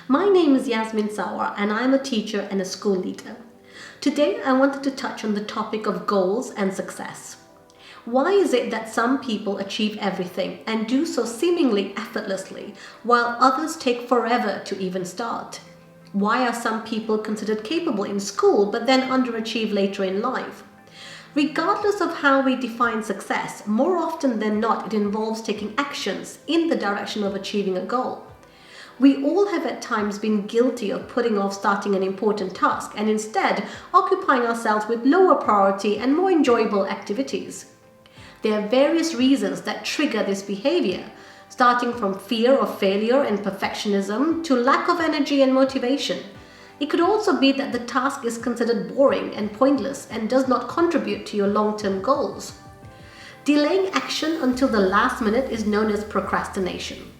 My name is Yasmin Sawar and I'm a teacher and a school leader. Today I wanted to touch on the topic of goals and success. Why is it that some people achieve everything and do so seemingly effortlessly while others take forever to even start? Why are some people considered capable in school but then underachieve later in life? Regardless of how we define success, more often than not it involves taking actions in the direction of achieving a goal. We all have at times been guilty of putting off starting an important task and instead occupying ourselves with lower priority and more enjoyable activities. There are various reasons that trigger this behavior, starting from fear of failure and perfectionism to lack of energy and motivation. It could also be that the task is considered boring and pointless and does not contribute to your long-term goals. Delaying action until the last minute is known as procrastination.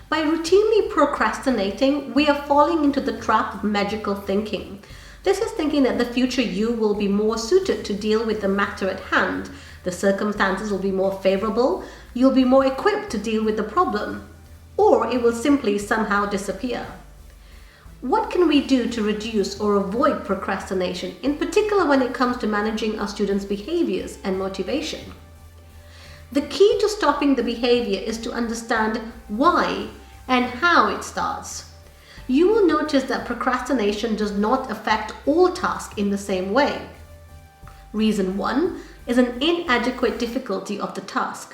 By routinely procrastinating, we are falling into the trap of magical thinking. This is thinking that the future you will be more suited to deal with the matter at hand, the circumstances will be more favorable, you'll be more equipped to deal with the problem, or it will simply somehow disappear. What can we do to reduce or avoid procrastination, in particular when it comes to managing our students' behaviors and motivation? The key to stopping the behavior is to understand why and how it starts. You will notice that procrastination does not affect all tasks in the same way. Reason 1 is an inadequate difficulty of the task.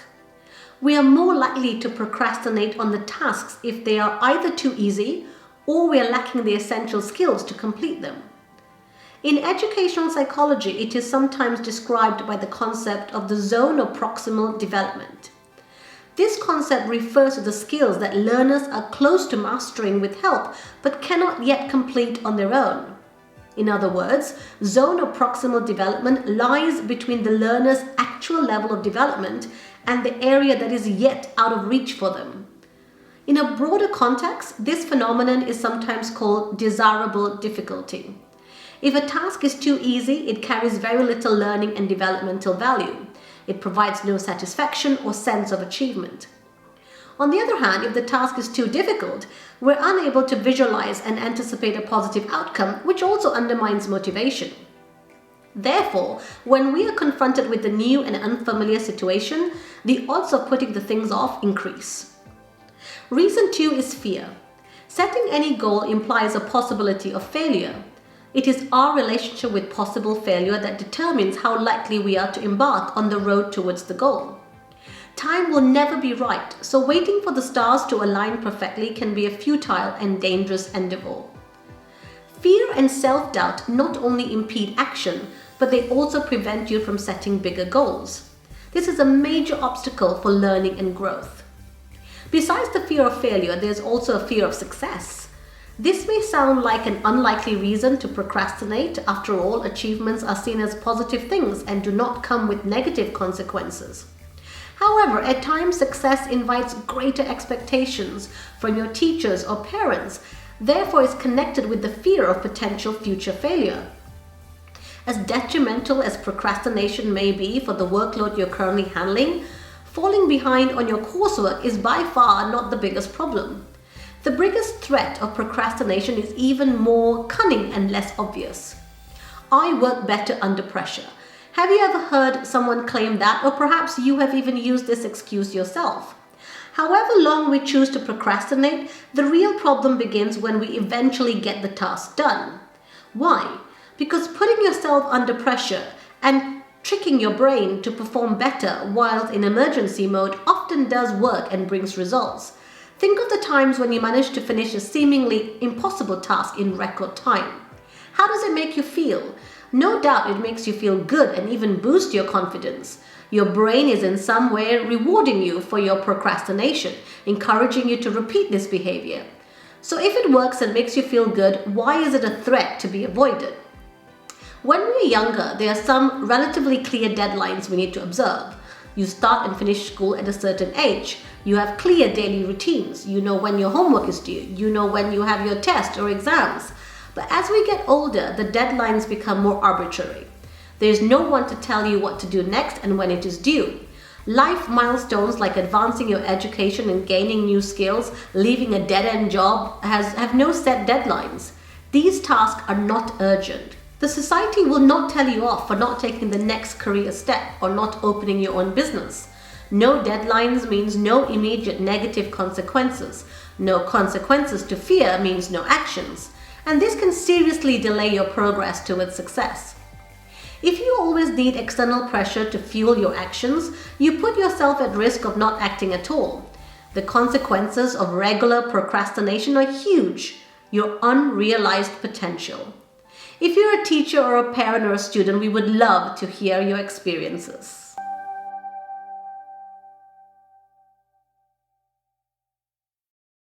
We are more likely to procrastinate on the tasks if they are either too easy or we are lacking the essential skills to complete them. In educational psychology, it is sometimes described by the concept of the zone of proximal development. This concept refers to the skills that learners are close to mastering with help but cannot yet complete on their own. In other words, zone of proximal development lies between the learner's actual level of development and the area that is yet out of reach for them. In a broader context, this phenomenon is sometimes called desirable difficulty. If a task is too easy, it carries very little learning and developmental value. It provides no satisfaction or sense of achievement. On the other hand, if the task is too difficult, we're unable to visualize and anticipate a positive outcome, which also undermines motivation. Therefore, when we are confronted with a new and unfamiliar situation, the odds of putting the things off increase. Reason 2 is fear. Setting any goal implies a possibility of failure. It is our relationship with possible failure that determines how likely we are to embark on the road towards the goal. Time will never be right, so waiting for the stars to align perfectly can be a futile and dangerous endeavor. Fear and self-doubt not only impede action, but they also prevent you from setting bigger goals. This is a major obstacle for learning and growth. Besides the fear of failure, there's also a fear of success. This may sound like an unlikely reason to procrastinate. After all, achievements are seen as positive things and do not come with negative consequences. However, at times success invites greater expectations from your teachers or parents, therefore is connected with the fear of potential future failure. As detrimental as procrastination may be for the workload you're currently handling, falling behind on your coursework is by far not the biggest problem. The biggest threat of procrastination is even more cunning and less obvious. I work better under pressure. Have you ever heard someone claim that, or perhaps you have even used this excuse yourself? However long we choose to procrastinate, the real problem begins when we eventually get the task done. Why? Because putting yourself under pressure and tricking your brain to perform better while in emergency mode often does work and brings results. Think of the times when you managed to finish a seemingly impossible task in record time. How does it make you feel? No doubt it makes you feel good and even boost your confidence. Your brain is in some way rewarding you for your procrastination, encouraging you to repeat this behavior. So if it works and makes you feel good, why is it a threat to be avoided? When we're younger, there are some relatively clear deadlines we need to observe. You start and finish school at a certain age. You have clear daily routines. You know when your homework is due. You know when you have your test or exams. But as we get older, the deadlines become more arbitrary. There is no one to tell you what to do next and when it is due. Life milestones like advancing your education and gaining new skills, leaving a dead-end job have no set deadlines. These tasks are not urgent. The society will not tell you off for not taking the next career step or not opening your own business. No deadlines means no immediate negative consequences. No consequences to fear means no actions. And this can seriously delay your progress towards success. If you always need external pressure to fuel your actions, you put yourself at risk of not acting at all. The consequences of regular procrastination are huge. Your unrealized potential. If you're a teacher or a parent or a student, we would love to hear your experiences.